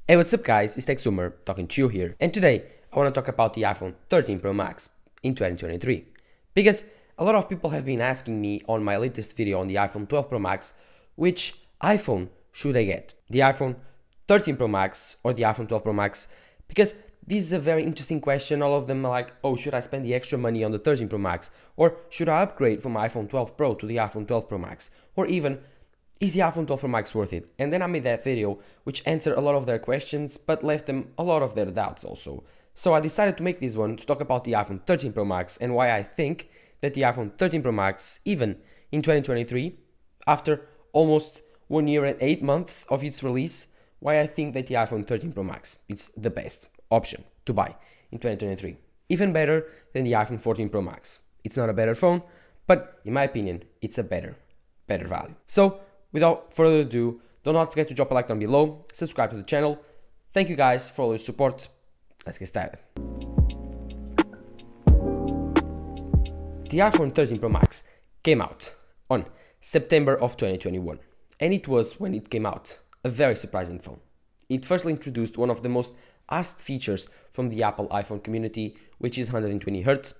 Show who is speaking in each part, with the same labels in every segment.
Speaker 1: Hey, what's up guys, it's TechZoomer talking to you here, and today I want to talk about the iPhone 13 Pro Max in 2023. Because a lot of people have been asking me on my latest video on the iPhone 12 Pro Max, which iPhone should I get? The iPhone 13 Pro Max or the iPhone 12 Pro Max? Because this is a very interesting question. All of them are like, oh, should I spend the extra money on the 13 Pro Max? Or should I upgrade from iPhone 12 Pro to the iPhone 12 Pro Max? Or even, is the iPhone 12 Pro Max worth it? And then I made that video which answered a lot of their questions but left them a lot of their doubts also. So I decided to make this one to talk about the iPhone 13 Pro Max and why I think that the iPhone 13 Pro Max, even in 2023, after almost 1 year and 8 months of its release, why I think that the iPhone 13 Pro Max is the best option to buy in 2023. Even better than the iPhone 14 Pro Max. It's not a better phone, but in my opinion, it's a better value. So, without further ado, do not forget to drop a like down below, subscribe to the channel. Thank you guys for all your support. Let's get started. The iPhone 13 Pro Max came out on September of 2021, and it was, when it came out, a very surprising phone. It firstly introduced one of the most asked features from the Apple iPhone community, which is 120Hz,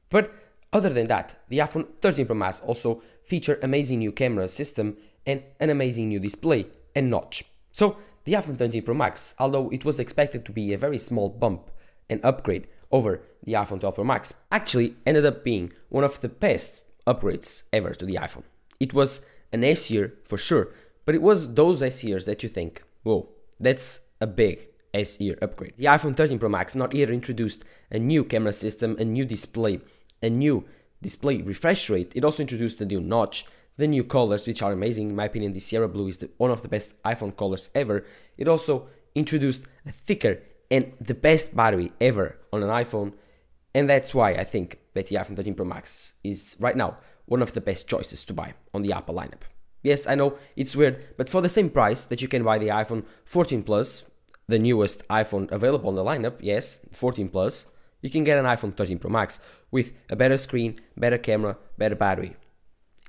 Speaker 1: but other than that, the iPhone 13 Pro Max also featured amazing new camera system and an amazing new display and notch. So the iPhone 13 Pro Max, although it was expected to be a very small bump and upgrade over the iPhone 12 Pro Max, actually ended up being one of the best upgrades ever to the iPhone. It was an S year for sure, but it was those S years that you think, whoa, that's a big S year upgrade. The iPhone 13 Pro Max not only introduced a new camera system, a new display refresh rate, it also introduced a new notch, the new colors, which are amazing. In my opinion, the Sierra Blue is one of the best iPhone colors ever. It also introduced a thicker and the best battery ever on an iPhone, and that's why I think that the iPhone 13 Pro Max is right now one of the best choices to buy on the Apple lineup. Yes, I know it's weird, but for the same price that you can buy the iPhone 14 Plus, the newest iPhone available on the lineup, yes, 14 Plus, you can get an iPhone 13 Pro Max with a better screen, better camera, better battery.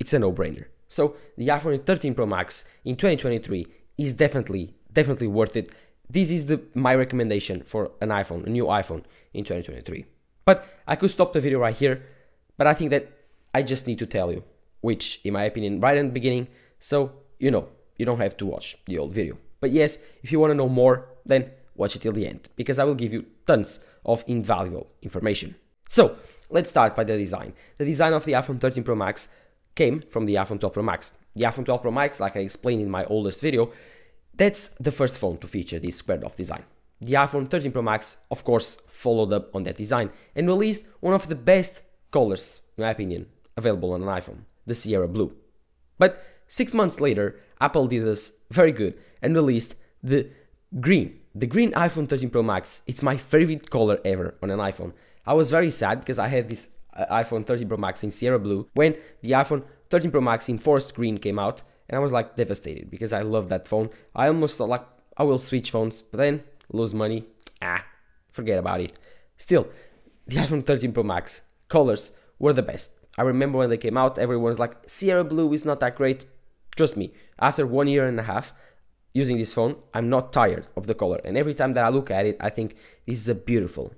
Speaker 1: It's a no-brainer. So the iPhone 13 Pro Max in 2023 is definitely worth it. This is my recommendation for an iPhone, a new iPhone in 2023. But I could stop the video right here, but I think that I just need to tell you, which in my opinion, right in the beginning, so you know, you don't have to watch the old video. But yes, if you want to know more, then watch it till the end, because I will give you tons of invaluable information. So let's start by the design. The design of the iPhone 13 Pro Max came from the iPhone 12 Pro Max. The iPhone 12 Pro Max, like I explained in my oldest video, that's the first phone to feature this squared off design. The iPhone 13 Pro Max, of course, followed up on that design and released one of the best colors, in my opinion, available on an iPhone, the Sierra Blue. But 6 months later, Apple did us very good and released the green. The green iPhone 13 Pro Max, it's my favorite color ever on an iPhone. I was very sad because I had this iPhone 13 Pro Max in Sierra Blue when the iPhone 13 Pro Max in forest green came out, and I was like devastated because I love that phone. I almost thought like I will switch phones, but then lose money, forget about it. Still, the iPhone 13 Pro Max colors were the best. I remember when they came out, everyone's like, Sierra Blue is not that great. Trust me, after 1 year and a half using this phone, I'm not tired of the color, and every time that I look at it, I think this is a beautiful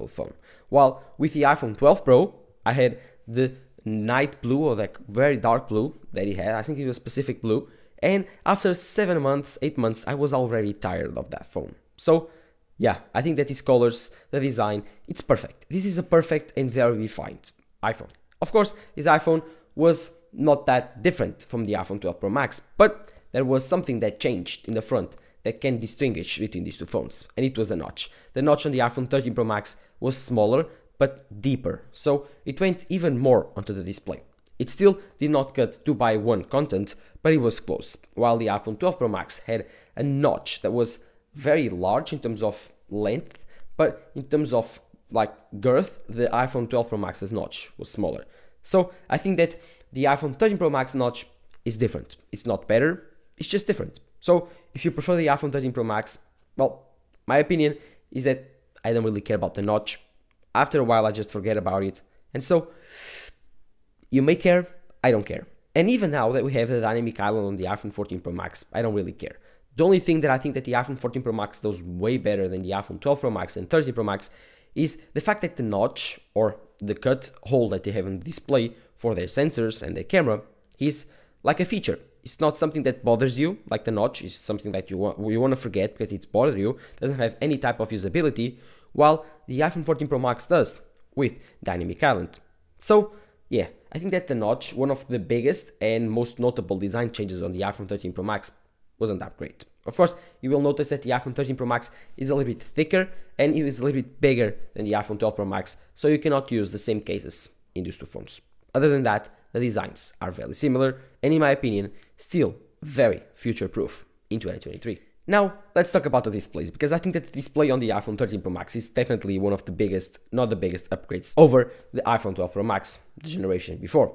Speaker 1: phone. While with the iPhone 12 Pro, I had the night blue, or like very dark blue that he had. I think it was Pacific blue. And after 7 months, 8 months, I was already tired of that phone. So yeah, I think that these colors, the design, it's perfect. This is a perfect and very refined iPhone. Of course, this iPhone was not that different from the iPhone 12 Pro Max, but there was something that changed in the front that can distinguish between these two phones, and it was the notch. The notch on the iPhone 13 Pro Max was smaller, but deeper, so it went even more onto the display. It still did not cut 2:1 content, but it was close, while the iPhone 12 Pro Max had a notch that was very large in terms of length, but in terms of like girth, the iPhone 12 Pro Max's notch was smaller. So I think that the iPhone 13 Pro Max notch is different. It's not better, it's just different. So if you prefer the iPhone 13 Pro Max, well, my opinion is that I don't really care about the notch. After a while, I just forget about it. And so you may care, I don't care. And even now that we have the dynamic island on the iPhone 14 Pro Max, I don't really care. The only thing that I think that the iPhone 14 Pro Max does way better than the iPhone 12 Pro Max and 13 Pro Max is the fact that the notch or the cut hole that they have on the display for their sensors and their camera is like a feature. It's not something that bothers you, like the notch is something that you want to forget because it's bothering you, doesn't have any type of usability, while the iPhone 14 Pro Max does with Dynamic Island. So yeah, I think that the notch, one of the biggest and most notable design changes on the iPhone 13 Pro Max, wasn't that great. Of course, you will notice that the iPhone 13 Pro Max is a little bit thicker and it is a little bit bigger than the iPhone 12 Pro Max, so you cannot use the same cases in these two phones. Other than that, the designs are very similar and in my opinion, still very future-proof in 2023. Now, let's talk about the displays, because I think that the display on the iPhone 13 Pro Max is definitely one of the biggest, not the biggest upgrades over the iPhone 12 Pro Max, the generation before.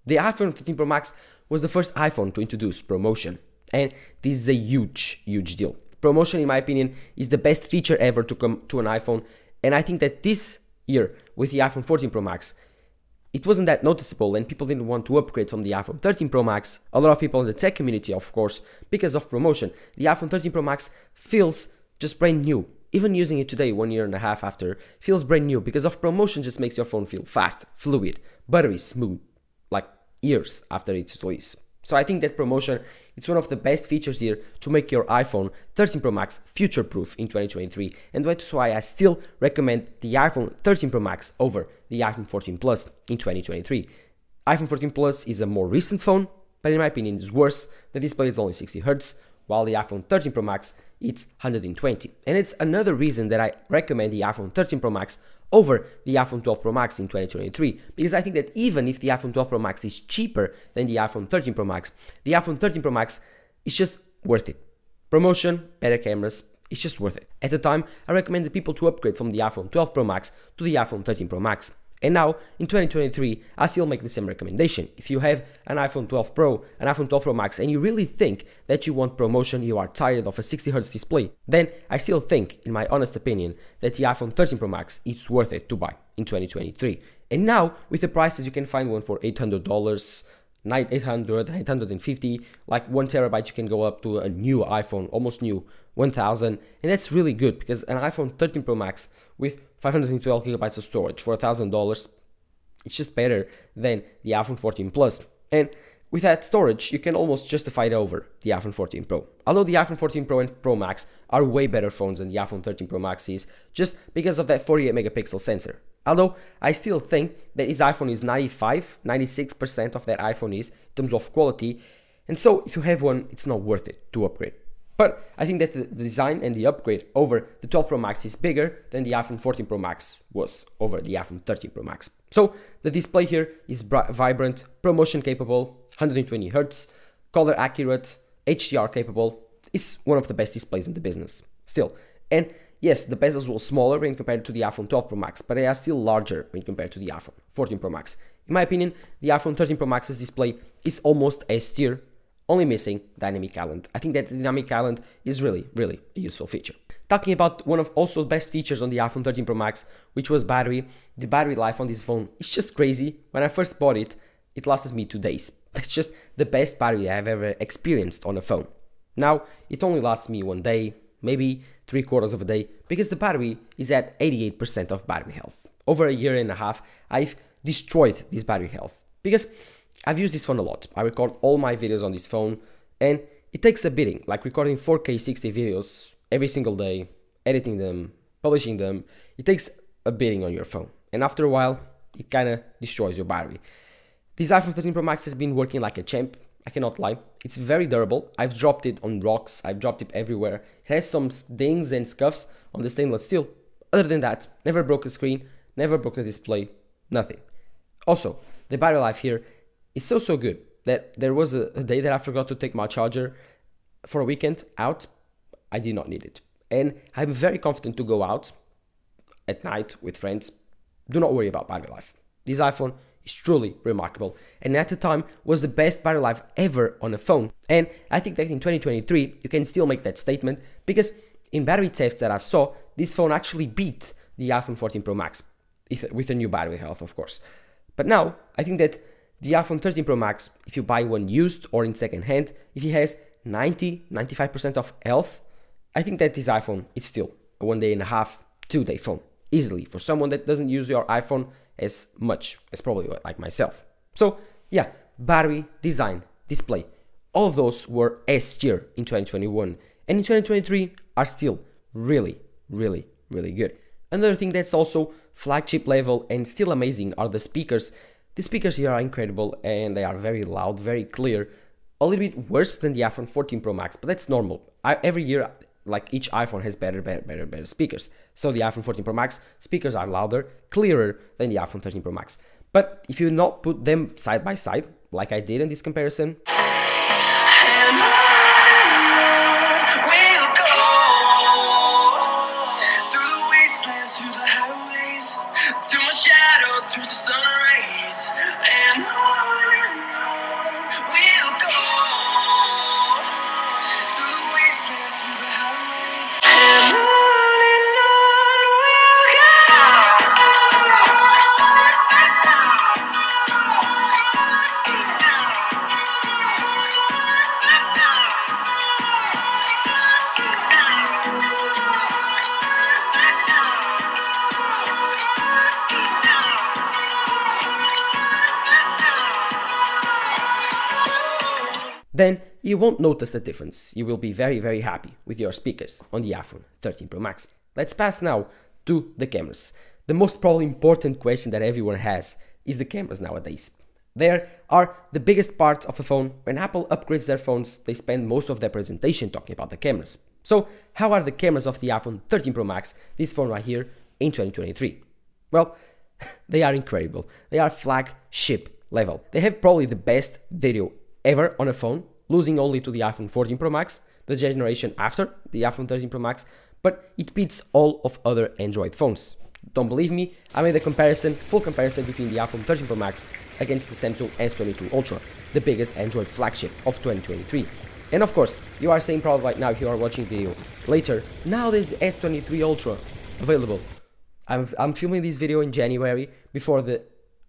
Speaker 1: The iPhone 13 Pro Max was the first iPhone to introduce ProMotion, and this is a huge deal. ProMotion, in my opinion, is the best feature ever to come to an iPhone, and I think that this year, with the iPhone 14 Pro Max, it wasn't that noticeable and people didn't want to upgrade from the iPhone 13 Pro Max. A lot of people in the tech community, of course, because of ProMotion. The iPhone 13 Pro Max feels just brand new. Even using it today, 1.5 years after, feels brand new because of ProMotion just makes your phone feel fast, fluid, buttery smooth, like years after its release. So I think that ProMotion is one of the best features here to make your iPhone 13 Pro Max future-proof in 2023, and that's why I still recommend the iPhone 13 Pro Max over the iPhone 14 Plus in 2023. iPhone 14 Plus is a more recent phone, but in my opinion it's worse. The display is only 60 Hz, while the iPhone 13 Pro Max it's 120. And it's another reason that I recommend the iPhone 13 Pro Max over the iPhone 12 Pro Max in 2023, because I think that even if the iPhone 12 Pro Max is cheaper than the iPhone 13 Pro Max, the iPhone 13 Pro Max is just worth it. ProMotion, better cameras, it's just worth it. At the time, I recommended people to upgrade from the iPhone 12 Pro Max to the iPhone 13 Pro Max. And now, in 2023, I still make the same recommendation. If you have an iPhone 12 Pro, an iPhone 12 Pro Max, and you really think that you want ProMotion, you are tired of a 60 Hz display, then I still think, in my honest opinion, that the iPhone 13 Pro Max is worth it to buy in 2023. And now, with the prices, you can find one for $800, $800, $850, like 1 terabyte, you can go up to a new iPhone, almost new, 1000, and that's really good because an iPhone 13 Pro Max with 512 gigabytes of storage for $1,000, it's just better than the iPhone 14 Plus. And with that storage, you can almost justify it over the iPhone 14 Pro. Although the iPhone 14 Pro and Pro Max are way better phones than the iPhone 13 Pro Max is, just because of that 48 megapixel sensor. Although I still think that his iPhone is 96% of that iPhone is in terms of quality, and so if you have one, it's not worth it to upgrade. But I think that the design and the upgrade over the 12 Pro Max is bigger than the iPhone 14 Pro Max was over the iPhone 13 Pro Max. So the display here is vibrant, ProMotion capable, 120 Hz, color accurate, HDR capable. It's one of the best displays in the business still. And yes, the bezels were smaller when compared to the iPhone 12 Pro Max, but they are still larger when compared to the iPhone 14 Pro Max. In my opinion, the iPhone 13 Pro Max's display is almost S tier, only missing Dynamic Island. I think that the Dynamic Island is really a useful feature. Talking about one of also best features on the iPhone 13 Pro Max, which was battery. The battery life on this phone is just crazy. When I first bought it, it lasted me 2 days. That's just the best battery I've ever experienced on a phone. Now, it only lasts me 1 day, maybe 3/4 of a day, because the battery is at 88% of battery health. Over a year and a half, I've destroyed this battery health, because I've used this phone a lot. I record all my videos on this phone, and it takes a beating, like recording 4K 60 videos every single day, editing them, publishing them. It takes a beating on your phone, and after a while, it kind of destroys your battery. This iPhone 13 Pro Max has been working like a champ, I cannot lie. It's very durable. I've dropped it on rocks, I've dropped it everywhere. It has some dings and scuffs on the stainless steel. Other than that, never broke a screen, never broke a display, nothing. Also, the battery life here is so good that there was a day that I forgot to take my charger for a weekend out. I did not need it. And I'm very confident to go out at night with friends. Do not worry about battery life. This iPhone is truly remarkable, and at the time was the best battery life ever on a phone. And I think that in 2023 you can still make that statement, because in battery tests that I saw, this phone actually beat the iPhone 14 Pro Max with a new battery health, of course. But now I think that the iPhone 13 Pro Max, if you buy one used or in second hand, if it has 90-95% of health, I think that this iPhone is still a 1 day and a half, 2 day phone, easily, for someone that doesn't use your iPhone as much as probably like myself. So yeah, battery, design, display, all of those were S tier in 2021, and in 2023 are still really good. Another thing that's also flagship level and still amazing are the speakers. The speakers here are incredible and they are very loud, very clear. A little bit worse than the iPhone 14 Pro Max, but that's normal. Every year, like each iPhone has better speakers. So the iPhone 14 Pro Max speakers are louder, clearer than the iPhone 13 Pro Max. But if you not put them side by side, like I did in this comparison, then you won't notice the difference. You will be very happy with your speakers on the iPhone 13 Pro Max. Let's pass now to the cameras. The most probably important question that everyone has is the cameras nowadays. They are the biggest part of a phone. When Apple upgrades their phones, they spend most of their presentation talking about the cameras. So how are the cameras of the iPhone 13 Pro Max, this phone right here, in 2023? Well, they are incredible. They are flagship level. They have probably the best video ever on a phone, losing only to the iPhone 14 Pro Max, the generation after the iPhone 13 Pro Max, but it beats all of other Android phones. Don't believe me? I made a comparison, full comparison between the iPhone 13 Pro Max against the Samsung S22 Ultra, the biggest Android flagship of 2023. And of course, you are saying probably right now if you are watching video later, now there's the S23 Ultra available. I'm filming this video in January before the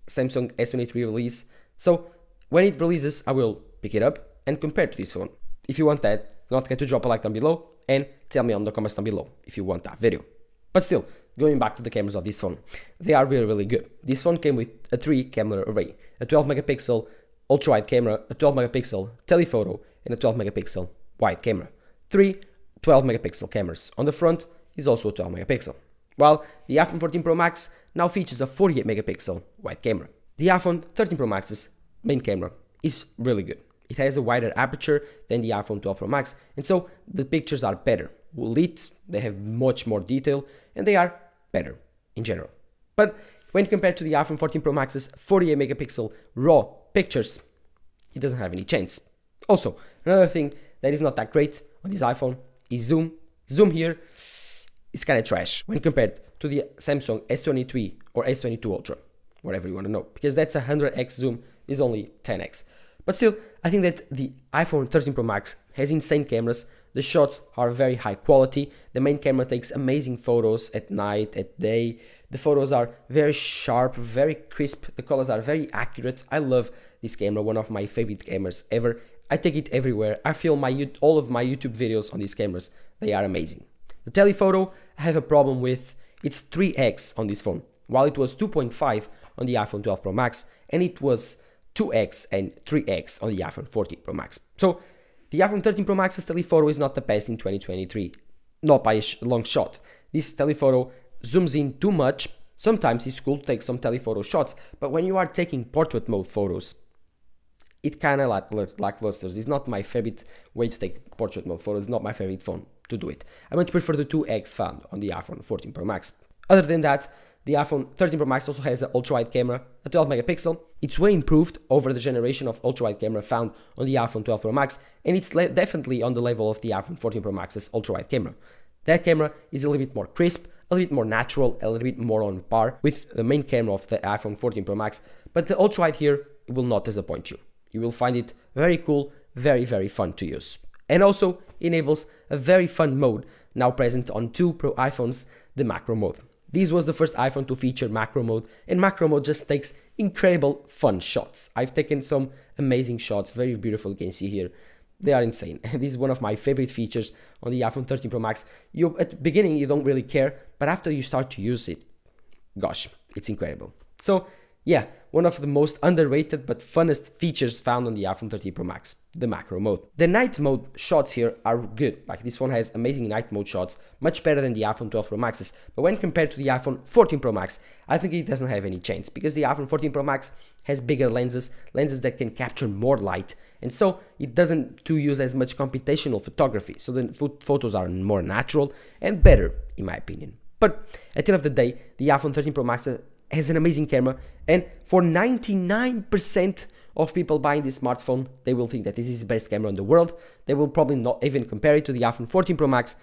Speaker 1: Samsung S23 release, so when it releases, I will pick it up and compare to this phone. If you want that, don't forget to drop a like down below and tell me on the comments down below if you want that video. But still, going back to the cameras of this phone, they are really good. This phone came with a 3-camera array, a 12 megapixel ultra-wide camera, a 12 megapixel telephoto, and a 12 megapixel wide camera. 3 12 megapixel cameras. On the front is also a 12 megapixel. While the iPhone 14 Pro Max now features a 48 megapixel wide camera. The iPhone 13 Pro Max's main camera is really good. It has a wider aperture than the iPhone 12 Pro Max, and so the pictures are better lit, they have much more detail, and they are better in general. But when compared to the iPhone 14 Pro Max's 48 megapixel raw pictures, it doesn't have any chance. Also, another thing that is not that great on this iPhone is zoom. Zoom here is kind of trash when compared to the Samsung S23 or S22 Ultra, whatever you want to know, because that's 100x zoom, is only 10x. But still, I think that the iPhone 13 Pro Max has insane cameras. The shots are very high quality. The main camera takes amazing photos at night, at day. The photos are very sharp, very crisp. The colors are very accurate. I love this camera, one of my favorite cameras ever. I take it everywhere. I film all of my YouTube videos on these cameras. They are amazing. The telephoto, I have a problem with. It's 3x on this phone, while it was 2.5 on the iPhone 12 Pro Max, and it was 2x and 3x on the iPhone 14 Pro Max. So the iPhone 13 Pro Max's telephoto is not the best in 2023, not by a long shot. This telephoto zooms in too much. Sometimes it's cool to take some telephoto shots, but when you are taking portrait mode photos, it kind of lacklusters. It's not my favorite way to take portrait mode photos. It's not my favorite phone to do it. I much prefer the 2x found on the iPhone 14 Pro Max. Other than that, the iPhone 13 Pro Max also has an ultra-wide camera, a 12 megapixel. It's way improved over the generation of ultra-wide camera found on the iPhone 12 Pro Max, and it's definitely on the level of the iPhone 14 Pro Max's ultra-wide camera. That camera is a little bit more crisp, a little bit more natural, a little bit more on par with the main camera of the iPhone 14 Pro Max, but the ultra-wide here will not disappoint you. You will find it very cool, very fun to use. And also enables a very fun mode now present on 2 Pro iPhones, the macro mode. This was the first iPhone to feature macro mode, and macro mode just takes incredible fun shots. I've taken some amazing shots, very beautiful, you can see here. they are insane. This is one of my favorite features on the iPhone 13 Pro Max. At the beginning, you don't really care, but after you start to use it, gosh, it's incredible. So yeah, one of the most underrated but funnest features found on the iPhone 13 Pro Max, the macro mode. The night mode shots here are good, like this one has amazing night mode shots, much better than the iPhone 12 Pro Maxes, but when compared to the iPhone 14 Pro Max, I think it doesn't have any chance, because the iPhone 14 Pro Max has bigger lenses that can capture more light, and so it doesn't use as much computational photography, so the photos are more natural and better, in my opinion. But at the end of the day, the iPhone 13 Pro Max has an amazing camera, and for 99% of people buying this smartphone, they will think that this is the best camera in the world. They will probably not even compare it to the iPhone 14 Pro Max.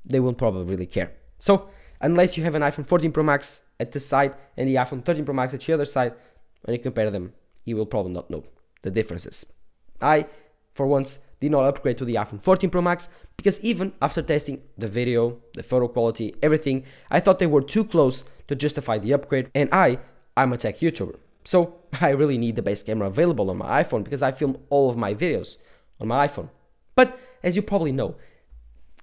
Speaker 1: They won't probably really care. So unless you have an iPhone 14 Pro Max at the side and the iPhone 13 Pro Max at the other side, when you compare them, you will probably not know the differences. I, for once, did not upgrade to the iPhone 14 Pro Max because even after testing the video, the photo quality, everything, I thought they were too close to justify the upgrade, and I'm a tech YouTuber, so I really need the best camera available on my iPhone because I film all of my videos on my iPhone. But as you probably know,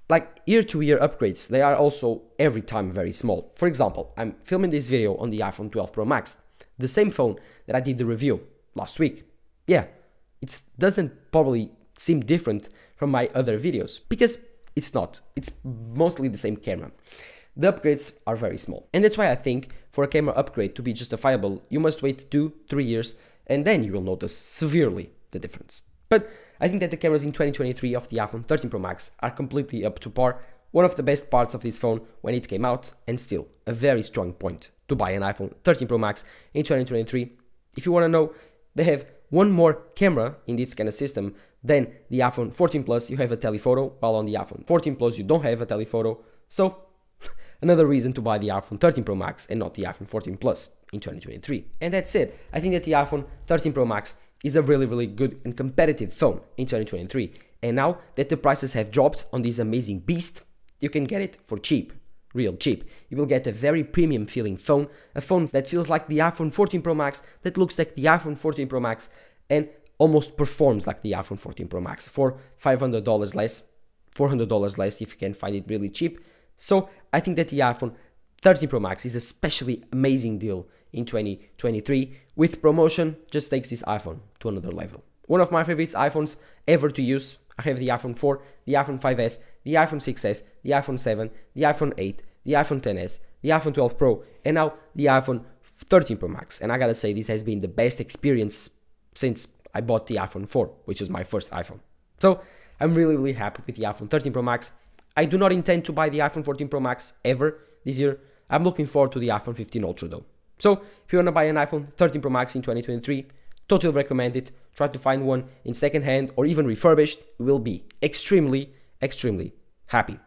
Speaker 1: like year-to-year upgrades, they are also every time very small. For example, I'm filming this video on the iPhone 12 Pro Max, the same phone that I did the review last week. Yeah, it doesn't probably seem different from my other videos because it's not. It's mostly the same camera. The upgrades are very small, and that's why I think for a camera upgrade to be justifiable, you must wait 2-3 years, and then you will notice severely the difference. But I think that the cameras in 2023 of the iPhone 13 Pro Max are completely up to par, one of the best parts of this phone when it came out, and still a very strong point to buy an iPhone 13 Pro Max in 2023. If you want to know, they have one more camera in this kind of system than the iPhone 14 Plus. You have a telephoto, while on the iPhone 14 Plus you don't have a telephoto. So another reason to buy the iPhone 13 Pro Max and not the iPhone 14 Plus in 2023. And that's it. I think that the iPhone 13 Pro Max is a really good and competitive phone in 2023. And now that the prices have dropped on this amazing beast, you can get it for cheap. Real cheap. You will get a very premium feeling phone, a phone that feels like the iPhone 14 Pro Max, that looks like the iPhone 14 Pro Max, and almost performs like the iPhone 14 Pro Max for $500 less, $400 less if you can find it really cheap. So I think that the iPhone 13 Pro Max is a especially amazing deal in 2023. With promotion, just takes this iPhone to another level. One of my favorite iPhones ever to use. I have the iPhone 4, the iPhone 5S, the iPhone 6S, the iPhone 7, the iPhone 8, the iPhone 10s, the iPhone 12 Pro, and now the iPhone 13 Pro Max. And I gotta say, this has been the best experience since I bought the iPhone 4, which was my first iPhone. So I'm really happy with the iPhone 13 Pro Max. I do not intend to buy the iPhone 14 Pro Max ever this year. I'm looking forward to the iPhone 15 Ultra though. So if you wanna buy an iPhone 13 Pro Max in 2023, totally recommend it. Try to find one in second hand or even refurbished. You will be extremely happy.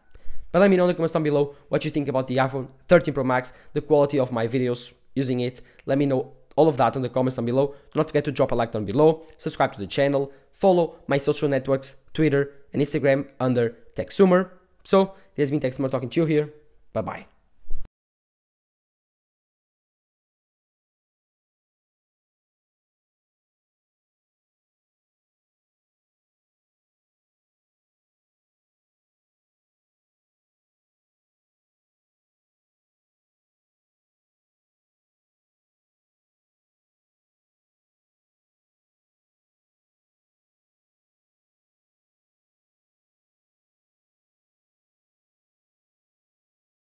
Speaker 1: But let me know in the comments down below what you think about the iPhone 13 Pro Max, the quality of my videos using it. Let me know all of that in the comments down below. Do not forget to drop a like down below, subscribe to the channel, follow my social networks, Twitter and Instagram under TechSumer. So this has been TechSumer talking to you here. Bye bye.